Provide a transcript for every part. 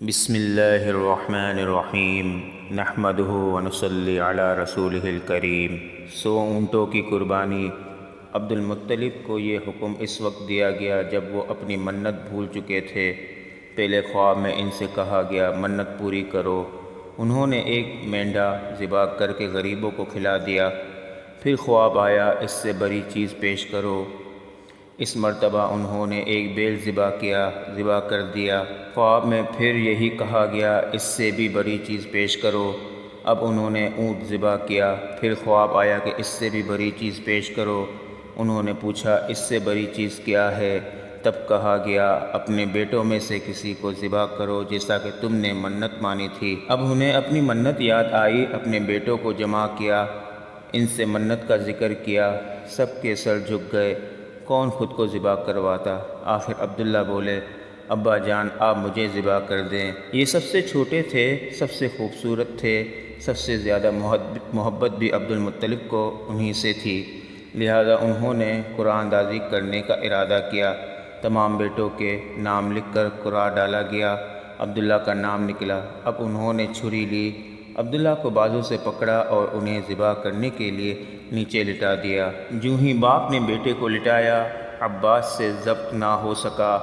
بسم اللہ الرحمن الرحیم نحمدہ ونصلی علی رسولہ الکریم۔ 100 اونٹوں کی قربانی۔ عبد المطلب کو یہ حکم اس وقت دیا گیا جب وہ اپنی منت بھول چکے تھے۔ پہلے خواب میں ان سے کہا گیا منت پوری کرو۔ انہوں نے ایک مینڈھا ذبح کر کے غریبوں کو کھلا دیا۔ پھر خواب آیا اس سے بڑی چیز پیش کرو۔ اس مرتبہ انہوں نے ایک بیل ذبح کر دیا۔ خواب میں پھر یہی کہا گیا اس سے بھی بڑی چیز پیش کرو۔ اب انہوں نے اونٹ ذبح کیا۔ پھر خواب آیا کہ اس سے بھی بڑی چیز پیش کرو۔ انہوں نے پوچھا اس سے بڑی چیز کیا ہے؟ تب کہا گیا اپنے بیٹوں میں سے کسی کو ذبح کرو جیسا کہ تم نے منت مانی تھی۔ اب انہیں اپنی منت یاد آئی، اپنے بیٹوں کو جمع کیا، ان سے منت کا ذکر کیا۔ سب کے سر جھک گئے، کون خود کو ذبح کرواتا؟ آخر عبداللہ بولے ابا جان آپ مجھے ذبح کر دیں۔ یہ سب سے چھوٹے تھے، سب سے خوبصورت تھے، سب سے زیادہ محبت بھی عبد المطلب کو انہی سے تھی، لہذا انہوں نے قرآن اندازی کرنے کا ارادہ کیا۔ تمام بیٹوں کے نام لکھ کر قرآن ڈالا گیا۔ عبداللہ کا نام نکلا۔ اب انہوں نے چھری لی، عبداللہ کو بازو سے پکڑا اور انہیں ذبح کرنے کے لیے نیچے لٹا دیا۔ جوں ہی باپ نے بیٹے کو لٹایا، عباس سے ضبط نہ ہو سکا،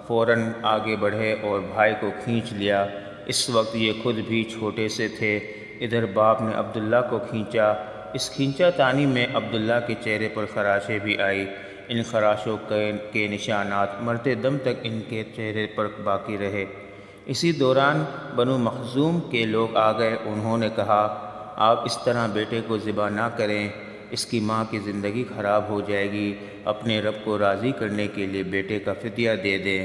فوراً آگے بڑھے اور بھائی کو کھینچ لیا۔ اس وقت یہ خود بھی چھوٹے سے تھے۔ ادھر باپ نے عبداللہ کو کھینچا۔ اس کھینچا تانی میں عبداللہ کے چہرے پر خراشیں بھی آئی۔ ان خراشوں کے نشانات مرتے دم تک ان کے چہرے پر باقی رہے۔ اسی دوران بنو مخزوم کے لوگ آ گئے۔ انہوں نے کہا آپ اس طرح بیٹے کو ذبح نہ کریں، اس کی ماں کی زندگی خراب ہو جائے گی، اپنے رب کو راضی کرنے کے لیے بیٹے کا فدیہ دے دیں۔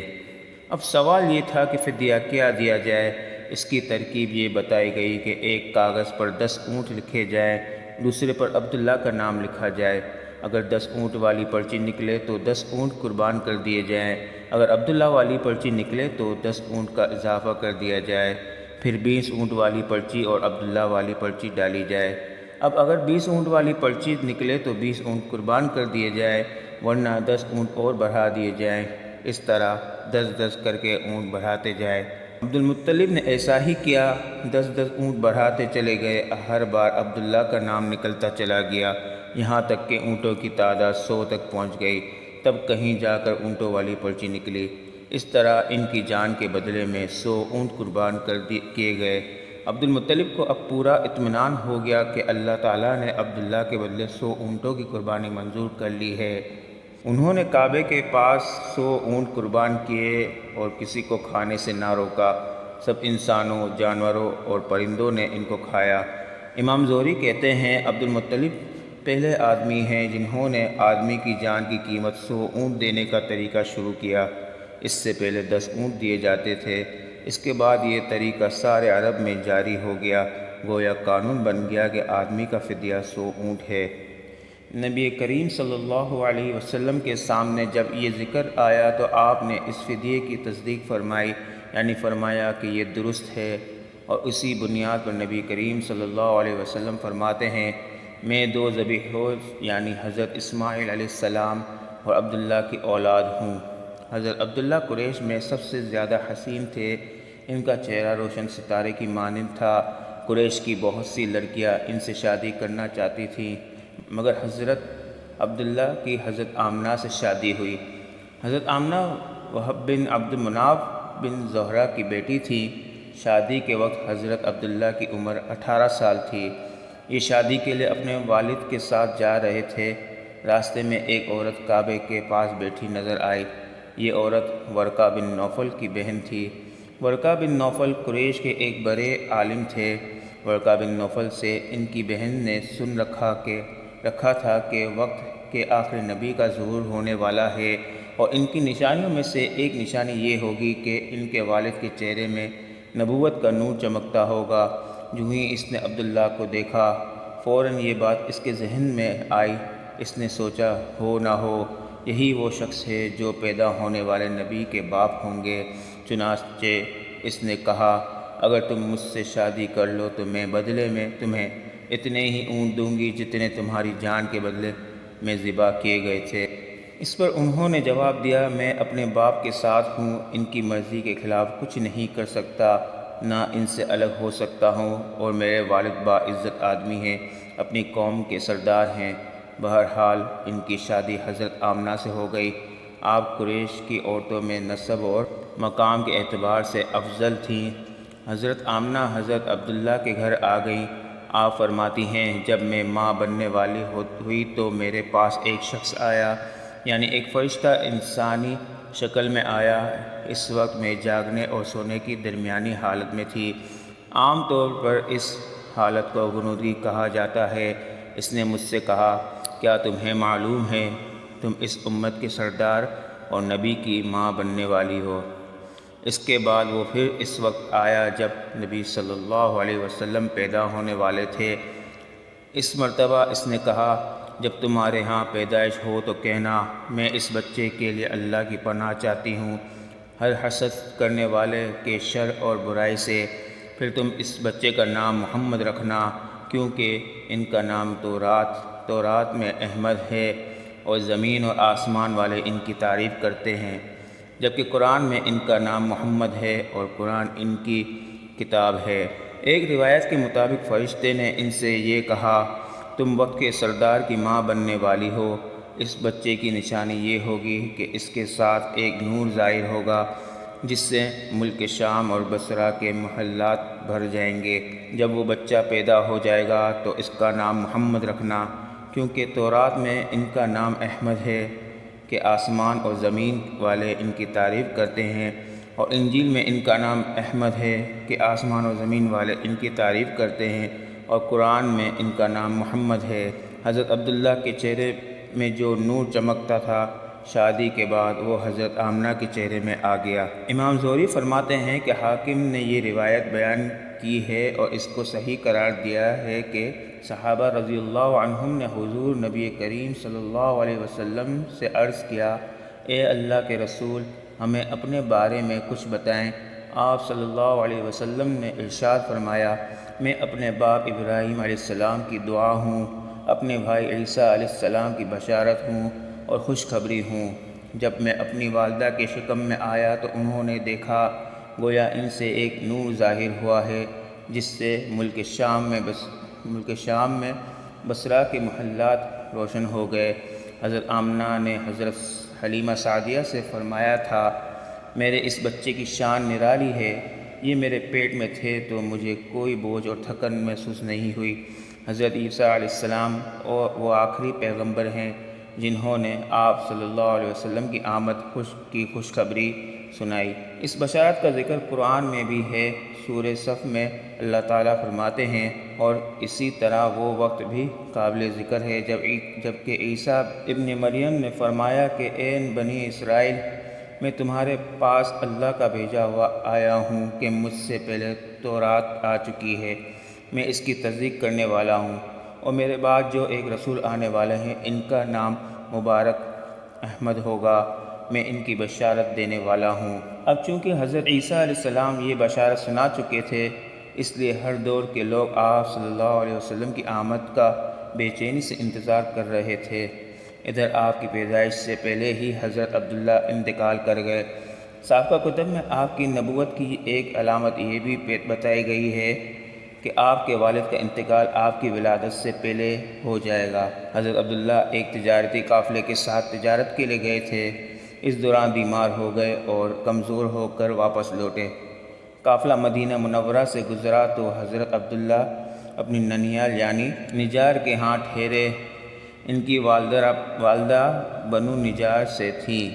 اب سوال یہ تھا کہ فدیہ کیا دیا جائے۔ اس کی ترکیب یہ بتائی گئی کہ ایک کاغذ پر 10 اونٹ لکھے جائیں، دوسرے پر عبداللہ کا نام لکھا جائے۔ اگر 10 اونٹ والی پرچی نکلے تو 10 اونٹ قربان کر دیے جائیں، اگر عبداللہ والی پرچی نکلے تو 10 اونٹ کا اضافہ کر دیا جائے، پھر 20 اونٹ والی پرچی اور عبداللہ والی پرچی ڈالی جائے۔ اب اگر 20 اونٹ والی پرچی نکلے تو 20 اونٹ قربان کر دیے جائیں، ورنہ 10 اونٹ اور بڑھا دیے جائیں۔ اس طرح 10 کر کے اونٹ بڑھاتے جائے۔ عبد المطلب نے ایسا ہی کیا، 10 اونٹ بڑھاتے چلے گئے۔ ہر بار عبداللہ کا نام نکلتا چلا گیا، یہاں تک کہ اونٹوں کی تعداد 100 تک پہنچ گئی۔ تب کہیں جا کر اونٹوں والی پرچی نکلی۔ اس طرح ان کی جان کے بدلے میں 100 اونٹ قربان کیے گئے۔ عبد المطلب کو اب پورا اطمینان ہو گیا کہ اللہ تعالیٰ نے عبداللہ کے بدلے 100 اونٹوں کی قربانی منظور کر لی ہے۔ انہوں نے کعبے کے پاس 100 اونٹ قربان کیے اور کسی کو کھانے سے نہ روکا۔ سب انسانوں، جانوروں اور پرندوں نے ان کو کھایا۔ امام زہری کہتے ہیں عبد المطلب پہلے آدمی ہیں جنہوں نے آدمی کی جان کی قیمت 100 اونٹ دینے کا طریقہ شروع کیا۔ اس سے پہلے 10 اونٹ دیے جاتے تھے۔ اس کے بعد یہ طریقہ سارے عرب میں جاری ہو گیا، گویا قانون بن گیا کہ آدمی کا فدیہ 100 اونٹ ہے۔ نبی کریم صلی اللہ علیہ وسلم کے سامنے جب یہ ذکر آیا تو آپ نے اس فدیے کی تصدیق فرمائی، یعنی فرمایا کہ یہ درست ہے، اور اسی بنیاد پر نبی کریم صلی اللہ علیہ وسلم فرماتے ہیں میں 2 ذبیحوں یعنی حضرت اسماعیل علیہ السلام اور عبداللہ کی اولاد ہوں۔ حضرت عبداللہ قریش میں سب سے زیادہ حسین تھے۔ ان کا چہرہ روشن ستارے کی مانند تھا۔ قریش کی بہت سی لڑکیاں ان سے شادی کرنا چاہتی تھیں، مگر حضرت عبداللہ کی حضرت آمنہ سے شادی ہوئی۔ حضرت آمنہ وہب بن عبد مناف بن زہرہ کی بیٹی تھی۔ شادی کے وقت حضرت عبداللہ کی عمر 18 سال تھی۔ یہ شادی کے لیے اپنے والد کے ساتھ جا رہے تھے۔ راستے میں ایک عورت کعبے کے پاس بیٹھی نظر آئی۔ یہ عورت ورقہ بن نوفل کی بہن تھی۔ ورقہ بن نوفل قریش کے ایک بڑے عالم تھے۔ ورقہ بن نوفل سے ان کی بہن نے سن رکھا تھا کہ وقت کے آخری نبی کا ظہور ہونے والا ہے، اور ان کی نشانیوں میں سے ایک نشانی یہ ہوگی کہ ان کے والد کے چہرے میں نبوت کا نور چمکتا ہوگا۔ جو ہی اس نے عبداللہ کو دیکھا، فوراً یہ بات اس کے ذہن میں آئی۔ اس نے سوچا ہو نہ ہو یہی وہ شخص ہے جو پیدا ہونے والے نبی کے باپ ہوں گے۔ چنانچہ اس نے کہا اگر تم مجھ سے شادی کر لو تو میں بدلے میں تمہیں اتنے ہی اونٹ دوں گی جتنے تمہاری جان کے بدلے میں ذبح کیے گئے تھے۔ اس پر انہوں نے جواب دیا، میں اپنے باپ کے ساتھ ہوں، ان کی مرضی کے خلاف کچھ نہیں کر سکتا، نہ ان سے الگ ہو سکتا ہوں، اور میرے والد باعزت آدمی ہیں، اپنی قوم کے سردار ہیں۔ بہرحال ان کی شادی حضرت آمنہ سے ہو گئی۔ آپ قریش کی عورتوں میں نسب اور مقام کے اعتبار سے افضل تھیں۔ حضرت آمنہ حضرت عبداللہ کے گھر آ گئیں۔ آپ فرماتی ہیں، جب میں ماں بننے والی ہوئی تو میرے پاس ایک شخص آیا، یعنی ایک فرشتہ انسانی شکل میں آیا۔ اس وقت میں جاگنے اور سونے کی درمیانی حالت میں تھی۔ عام طور پر اس حالت کو غنودی کہا جاتا ہے۔ اس نے مجھ سے کہا، کیا تمہیں معلوم ہے تم اس امت کے سردار اور نبی کی ماں بننے والی ہو؟ اس کے بعد وہ پھر اس وقت آیا جب نبی صلی اللہ علیہ وسلم پیدا ہونے والے تھے۔ اس مرتبہ اس نے کہا، جب تمہارے ہاں پیدائش ہو تو کہنا، میں اس بچے کے لیے اللہ کی پناہ چاہتی ہوں ہر حسد کرنے والے کے شر اور برائی سے۔ پھر تم اس بچے کا نام محمد رکھنا، کیونکہ ان کا نام تورات میں احمد ہے، اور زمین اور آسمان والے ان کی تعریف کرتے ہیں، جبکہ قرآن میں ان کا نام محمد ہے، اور قرآن ان کی کتاب ہے۔ ایک روایت کے مطابق فرشتے نے ان سے یہ کہا، تم وقت کے سردار کی ماں بننے والی ہو۔ اس بچے کی نشانی یہ ہوگی کہ اس کے ساتھ ایک نور ظاہر ہوگا، جس سے ملک شام اور بصرہ کے محلات بھر جائیں گے۔ جب وہ بچہ پیدا ہو جائے گا تو اس کا نام محمد رکھنا، کیونکہ تورات میں ان کا نام احمد ہے کہ آسمان اور زمین والے ان کی تعریف کرتے ہیں، اور انجیل میں ان کا نام احمد ہے کہ آسمان اور زمین والے ان کی تعریف کرتے ہیں، اور قرآن میں ان کا نام محمد ہے۔ حضرت عبداللہ کے چہرے میں جو نور چمکتا تھا، شادی کے بعد وہ حضرت آمنہ کے چہرے میں آ گیا۔ امام زہری فرماتے ہیں کہ حاکم نے یہ روایت بیان کی ہے اور اس کو صحیح قرار دیا ہے کہ صحابہ رضی اللہ عنہم نے حضور نبی کریم صلی اللہ علیہ وسلم سے عرض کیا، اے اللہ کے رسول، ہمیں اپنے بارے میں کچھ بتائیں۔ آپ صلی اللہ علیہ وسلم نے ارشاد فرمایا، میں اپنے باپ ابراہیم علیہ السلام کی دعا ہوں، اپنے بھائی عیسیٰ علیہ السلام کی بشارت ہوں اور خوشخبری ہوں۔ جب میں اپنی والدہ کے شکم میں آیا تو انہوں نے دیکھا گویا ان سے ایک نور ظاہر ہوا ہے، جس سے ملک شام میں بصرہ کے محلات روشن ہو گئے۔ حضرت آمنہ نے حضرت حلیمہ سعدیہ سے فرمایا تھا، میرے اس بچے کی شان نرالی ہے، یہ میرے پیٹ میں تھے تو مجھے کوئی بوجھ اور تھکن محسوس نہیں ہوئی۔ حضرت عیسیٰ علیہ السلام وہ آخری پیغمبر ہیں جنہوں نے آپ صلی اللہ علیہ وسلم کی آمد کی خوشخبری سنائی۔ اس بشارت کا ذکر قرآن میں بھی ہے۔ سورہ صف میں اللہ تعالیٰ فرماتے ہیں، اور اسی طرح وہ وقت بھی قابل ذکر ہے جبکہ عیسیٰ ابن مریم نے فرمایا کہ اے بنی اسرائیل، میں تمہارے پاس اللہ کا بھیجا ہوا آیا ہوں کہ مجھ سے پہلے تورات آ چکی ہے، میں اس کی تصدیق کرنے والا ہوں، اور میرے بعد جو ایک رسول آنے والے ہیں، ان کا نام مبارک احمد ہوگا، میں ان کی بشارت دینے والا ہوں۔ اب چونکہ حضرت عیسیٰ علیہ السلام یہ بشارت سنا چکے تھے، اس لیے ہر دور کے لوگ آپ صلی اللہ علیہ وسلم کی آمد کا بے چینی سے انتظار کر رہے تھے۔ ادھر آپ کی پیدائش سے پہلے ہی حضرت عبداللہ انتقال کر گئے۔ سابقہ کتب میں آپ کی نبوت کی ایک علامت یہ بھی بتائی گئی ہے کہ آپ کے والد کا انتقال آپ کی ولادت سے پہلے ہو جائے گا۔ حضرت عبداللہ ایک تجارتی قافلے کے ساتھ تجارت کے لیے گئے تھے، اس دوران بیمار ہو گئے اور کمزور ہو کر واپس لوٹے۔ قافلہ مدینہ منورہ سے گزرا تو حضرت عبداللہ اپنی ننیال یعنی نجار کے ہاں ٹھہرے۔ ان کی والدہ بنو نجار سے تھیں۔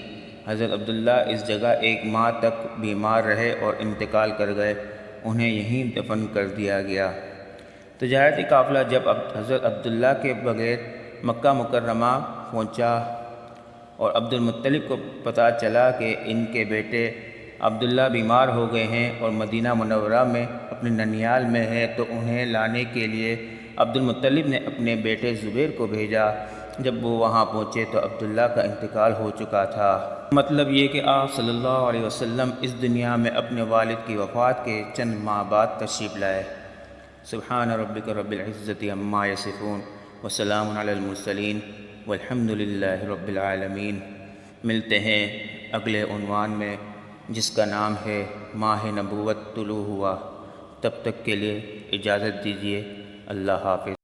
حضرت عبداللہ اس جگہ ایک ماہ تک بیمار رہے اور انتقال کر گئے، انہیں یہیں دفن کر دیا گیا۔ تجارتی قافلہ جب حضرت عبداللہ کے بغیر مکہ مکرمہ پہنچا اور عبد المطلب کو پتہ چلا کہ ان کے بیٹے عبداللہ بیمار ہو گئے ہیں اور مدینہ منورہ میں اپنے ننیال میں ہے، تو انہیں لانے کے لیے عبد المطلب نے اپنے بیٹے زبیر کو بھیجا۔ جب وہ وہاں پہنچے تو عبداللہ کا انتقال ہو چکا تھا۔ مطلب یہ کہ آپ صلی اللہ علیہ وسلم اس دنیا میں اپنے والد کی وفات کے چند ماہ بعد تشریف لائے۔ سبحان ربک رب العزت عما یصفون وسلام علی المرسلین والحمد للہ رب العالمین۔ ملتے ہیں اگلے عنوان میں جس کا نام ہے ماہ نبوت طلوع ہوا۔ تب تک کے لیے اجازت دیجیے، اللہ حافظ۔